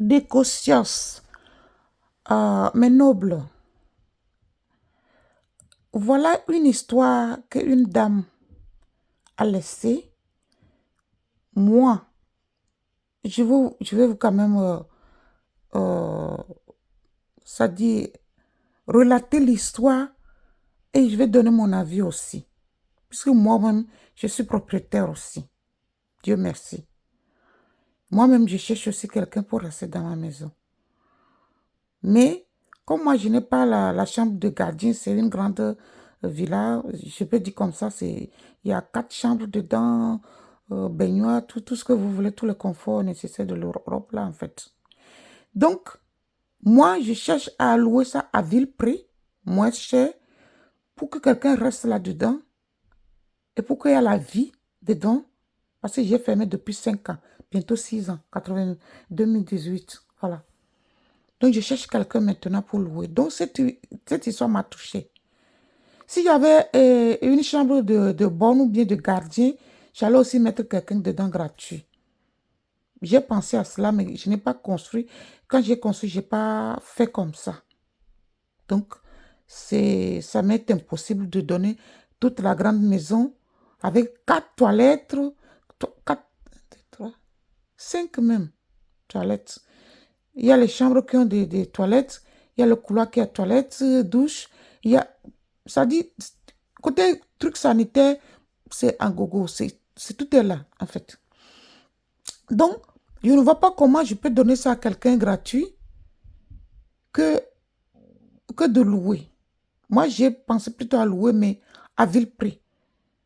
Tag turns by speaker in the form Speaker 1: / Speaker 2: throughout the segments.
Speaker 1: Décocios, mes nobles, voilà une histoire qu'une dame a laissée. Moi, je vais vous quand même, euh, ça dit, relater l'histoire et je vais donner mon avis aussi. Puisque moi-même, je suis propriétaire aussi. Dieu merci. Moi-même, je cherche aussi quelqu'un pour rester dans ma maison. Mais, comme moi, je n'ai pas la chambre de gardien, c'est une grande villa, je peux dire comme ça, il y a 4 chambres dedans, baignoire, tout ce que vous voulez, tout le confort nécessaire de l'Europe, là, en fait. Donc, moi, je cherche à louer ça à vil prix, moins cher, pour que quelqu'un reste là-dedans et pour qu'il y ait la vie dedans, parce que j'ai fermé depuis 5 ans, bientôt 6 ans, 2018, voilà. Donc, je cherche quelqu'un maintenant pour louer. Donc, cette histoire m'a touchée. S'il y avait une chambre de bonne ou bien de gardien, j'allais aussi mettre quelqu'un dedans gratuit. J'ai pensé à cela, mais je n'ai pas construit. Quand j'ai construit, je n'ai pas fait comme ça. Donc, ça m'est impossible de donner toute la grande maison avec 4 toilettes, 4, 3, 5 même toilettes. Il y a les chambres qui ont des toilettes, il y a le couloir qui a toilettes, douche, il y a, ça dit, côté truc sanitaire, c'est un gogo, tout est là, en fait. Donc, je ne vois pas comment je peux donner ça à quelqu'un gratuit que, que de louer. Moi, j'ai pensé plutôt à louer, mais à vil prix.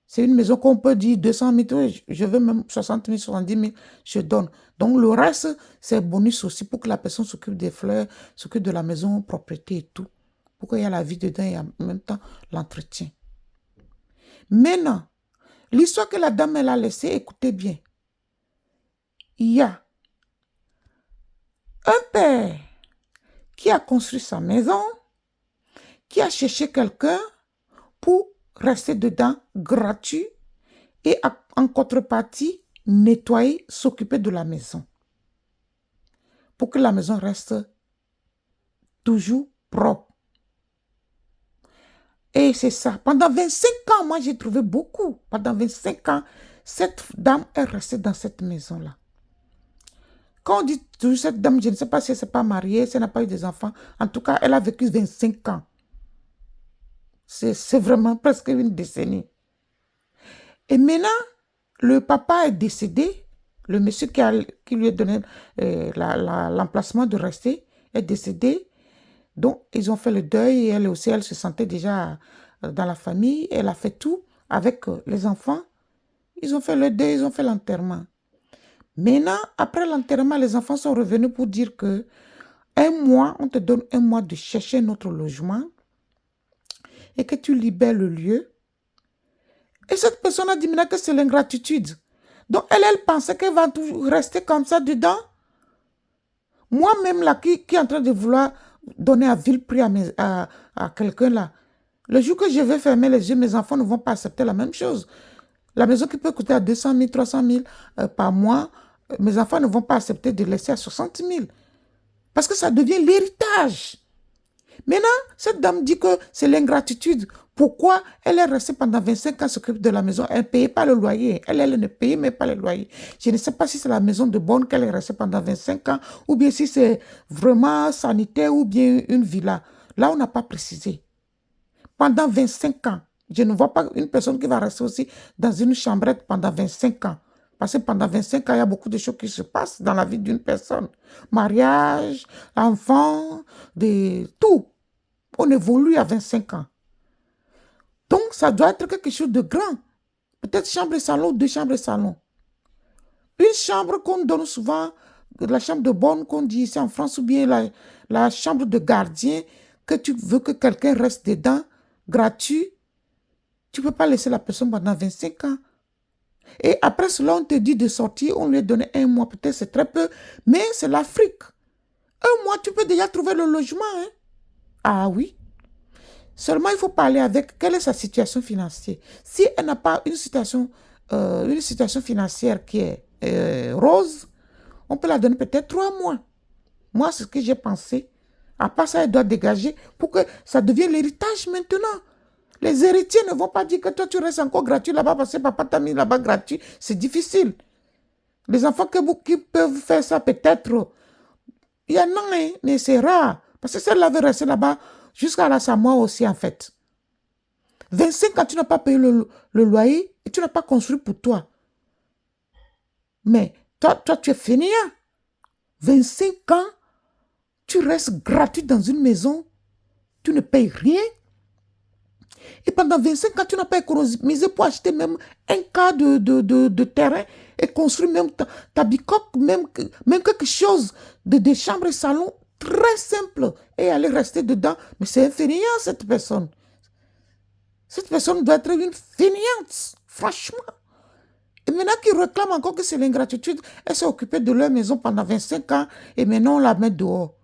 Speaker 1: C'est une maison qu'on peut dire 200 000, je veux même 60 000, 70 000, je donne. Donc, le reste, c'est bonus aussi pour que la personne s'occupe des fleurs, s'occupe de la maison, propriété et tout. Pour qu'il y ait la vie dedans et en même temps l'entretien. Maintenant, l'histoire que la dame elle a laissée, écoutez bien. Il y a un père qui a construit sa maison, qui a cherché quelqu'un pour rester dedans gratuit et en contrepartie, nettoyer, s'occuper de la maison. Pour que la maison reste toujours propre. Et c'est ça. Pendant 25 ans, moi j'ai trouvé beaucoup. Pendant 25 ans, cette dame est restée dans cette maison-là. Quand on dit toujours cette dame, je ne sais pas si elle ne s'est pas mariée, si elle n'a pas eu des enfants. En tout cas, elle a vécu 25 ans. C'est vraiment presque une décennie. Et maintenant, le papa est décédé. Le monsieur qui lui a donné l'emplacement de rester est décédé. Donc, ils ont fait le deuil et elle aussi, elle se sentait déjà dans la famille. Elle a fait tout avec les enfants. Ils ont fait le deuil, ils ont fait l'enterrement. Maintenant, après l'enterrement, les enfants sont revenus pour dire que un mois, on te donne un mois de chercher notre logement et que tu libères le lieu. Et cette personne a dit maintenant que c'est l'ingratitude. Donc, elle pensait qu'elle va toujours rester comme ça dedans. Moi-même, là, qui est en train de vouloir donner à vil prix à quelqu'un là, le jour que je vais fermer les yeux, mes enfants ne vont pas accepter la même chose. La maison qui peut coûter à 200 000, 300 000 par mois, mes enfants ne vont pas accepter de laisser à 60 000. Parce que ça devient l'héritage. Maintenant, cette dame dit que c'est l'ingratitude. Pourquoi elle est restée pendant 25 ans s'occuper de la maison? Elle ne payait pas le loyer. Elle ne payait même pas le loyer. Je ne sais pas si c'est la maison de bonne qu'elle est restée pendant 25 ans ou bien si c'est vraiment sanitaire ou bien une villa. Là, on n'a pas précisé. Pendant 25 ans, je ne vois pas une personne qui va rester aussi dans une chambrette pendant 25 ans. Parce que pendant 25 ans, il y a beaucoup de choses qui se passent dans la vie d'une personne. Mariage, enfant, tout. On évolue à 25 ans. Donc, ça doit être quelque chose de grand. Peut-être chambre et salon, 2 chambres et salon. Une chambre qu'on donne souvent, la chambre de bonne qu'on dit ici en France, ou bien la chambre de gardien, que tu veux que quelqu'un reste dedans, gratuit. Tu ne peux pas laisser la personne pendant 25 ans. Et après cela, on te dit de sortir, on lui a donné 1 mois, peut-être c'est très peu, mais c'est l'Afrique. 1 mois, tu peux déjà trouver le logement. Hein? Ah oui. Seulement, il faut parler avec quelle est sa situation financière. Si elle n'a pas une situation financière qui est rose, on peut la donner peut-être 3 mois. Moi, c'est ce que j'ai pensé. À part ça, elle doit dégager pour que ça devienne l'héritage maintenant. Les héritiers ne vont pas dire que toi, tu restes encore gratuit là-bas parce que papa t'a mis là-bas gratuit. C'est difficile. Les enfants qui peuvent faire ça, peut-être, il y en a, hein, mais c'est rare. Parce que celle-là veut rester là-bas jusqu'à sa mort aussi, en fait. 25 ans, tu n'as pas payé le loyer et tu n'as pas construit pour toi. Mais toi, tu es fainéant. 25 ans, tu restes gratuit dans une maison, tu ne payes rien. Et pendant 25 ans, tu n'as pas économisé pour acheter même un quart de terrain et construire même ta bicoque, même quelque chose de chambre et salon très simple et aller rester dedans. Mais c'est un fainéant, cette personne. Cette personne doit être une fainéante, franchement. Et maintenant qu'ils réclament encore que c'est l'ingratitude, elle s'est occupée de leur maison pendant 25 ans et maintenant on la met dehors.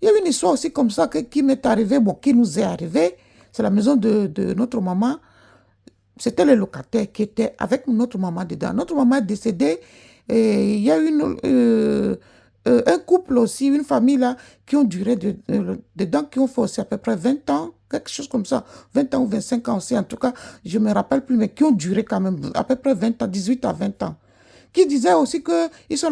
Speaker 1: Il y a une histoire aussi comme ça qui m'est arrivée, bon, qui nous est arrivée. C'est la maison de notre maman. C'était les locataires qui étaient avec notre maman dedans. Notre maman est décédée et il y a un couple aussi, une famille là, qui ont duré dedans, qui ont fait aussi à peu près 20 ans, quelque chose comme ça. 20 ans ou 25 ans aussi, en tout cas, je ne me rappelle plus, mais qui ont duré quand même à peu près 20 ans, 18 à 20 ans. Qui disait aussi qu'ils sont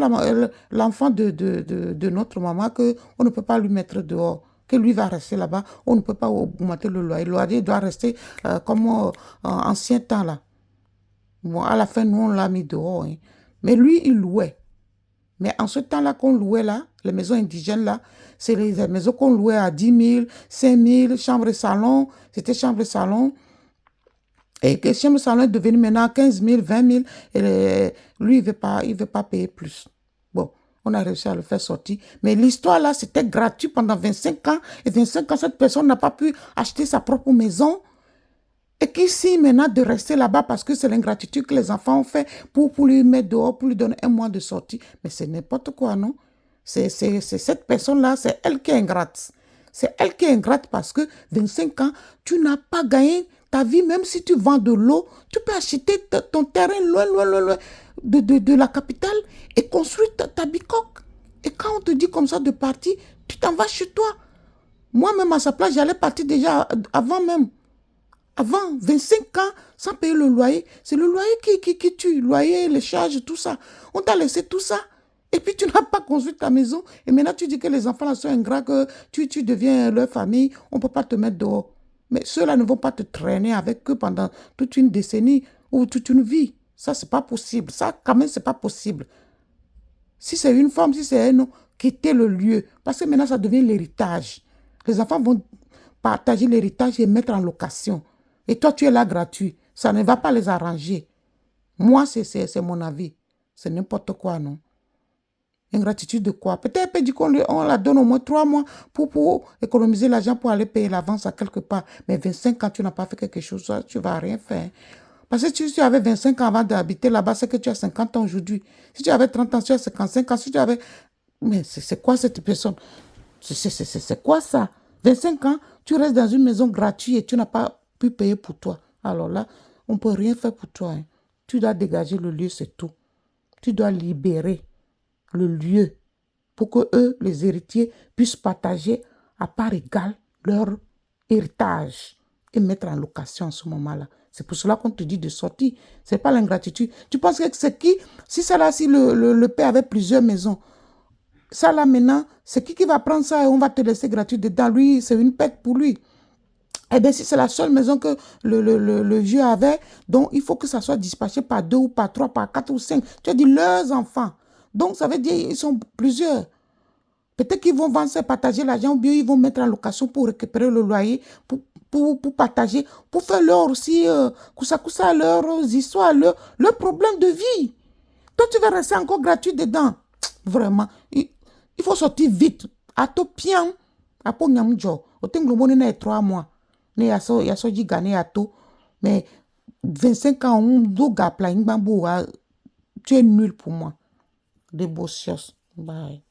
Speaker 1: l'enfant de notre maman, qu'on ne peut pas lui mettre dehors, que lui va rester là-bas, on ne peut pas augmenter le loyer. Le loyer doit rester comme ancien temps là. Bon, à la fin, nous, on l'a mis dehors. Hein. Mais lui, il louait. Mais en ce temps-là qu'on louait là, les maisons indigènes là, c'est les maisons qu'on louait à 10 000, 5 000, chambre et salon. C'était chambre et salon. Et que chambre et salon est devenu maintenant 15 000, 20 000. Et lui, il ne veut pas payer plus. Bon, on a réussi à le faire sortir. Mais l'histoire là, c'était gratuit pendant 25 ans. Et 25 ans, cette personne n'a pas pu acheter sa propre maison. Et qu'ici, maintenant, de rester là-bas parce que c'est l'ingratitude que les enfants ont fait pour lui mettre dehors, pour lui donner un mois de sortie. Mais c'est n'importe quoi, non? C'est cette personne-là, c'est elle qui est ingrate. C'est elle qui est ingrate parce que 25 ans, tu n'as pas gagné ta vie, même si tu vends de l'eau, tu peux acheter ton terrain loin de la capitale et construire ta bicoque. Et quand on te dit comme ça de partir, tu t'en vas chez toi. Moi-même, à sa place, j'allais partir déjà avant même. Avant, 25 ans, sans payer le loyer. C'est le loyer qui tue. Le loyer, les charges, tout ça. On t'a laissé tout ça. Et puis, tu n'as pas construit ta maison. Et maintenant, tu dis que les enfants là sont ingrats, que tu deviens leur famille. On ne peut pas te mettre dehors. Mais ceux-là ne vont pas te traîner avec eux pendant toute une décennie ou toute une vie. Ça, c'est pas possible. Ça, quand même, c'est pas possible. Si c'est une femme, si c'est un homme, quitter le lieu. Parce que maintenant, ça devient l'héritage. Les enfants vont partager l'héritage et mettre en location. Et toi, tu es là gratuit. Ça ne va pas les arranger. Moi, c'est mon avis. C'est n'importe quoi, non? Ingratitude de quoi? Peut-être qu'on la donne au moins 3 mois pour économiser l'argent pour aller payer l'avance à quelque part. Mais 25 ans, tu n'as pas fait quelque chose, tu ne vas rien faire. Parce que si tu avais 25 ans avant d'habiter là-bas, c'est que tu as 50 ans aujourd'hui. Si tu avais 30 ans, tu as 55 ans. Si tu avais... Mais c'est quoi cette personne? C'est quoi ça? 25 ans, tu restes dans une maison gratuite et tu n'as pas pu payer pour toi. Alors là, on ne peut rien faire pour toi. Hein. Tu dois dégager le lieu, c'est tout. Tu dois libérer le lieu pour que eux, les héritiers, puissent partager à part égale leur héritage et mettre en location en ce moment-là. C'est pour cela qu'on te dit de sortir. Ce n'est pas l'ingratitude. Tu penses que c'est qui? Si ça là, si le père avait plusieurs maisons, ça là maintenant, c'est qui va prendre ça et on va te laisser gratuit dedans? Lui, c'est une pète pour lui. Eh bien, si c'est la seule maison que le vieux avait, donc il faut que ça soit dispatché par 2 ou par 3, par 4 ou 5. Tu as dit leurs enfants. Donc, ça veut dire qu'ils sont plusieurs. Peut-être qu'ils vont vendre ça, partager l'argent, ou bien ils vont mettre en location pour récupérer le loyer, pour partager, pour faire leur aussi, leurs histoires, leurs problèmes de vie. Toi, tu vas rester encore gratuit dedans. Vraiment. Il faut sortir vite. À to pian. À po nyamjo. Au tengle moni na 3 mois. Ne yaso ji gane à to. Mais 25 ans, on doit gapla. Tu es nul pour moi. Des beaux choses. Bye.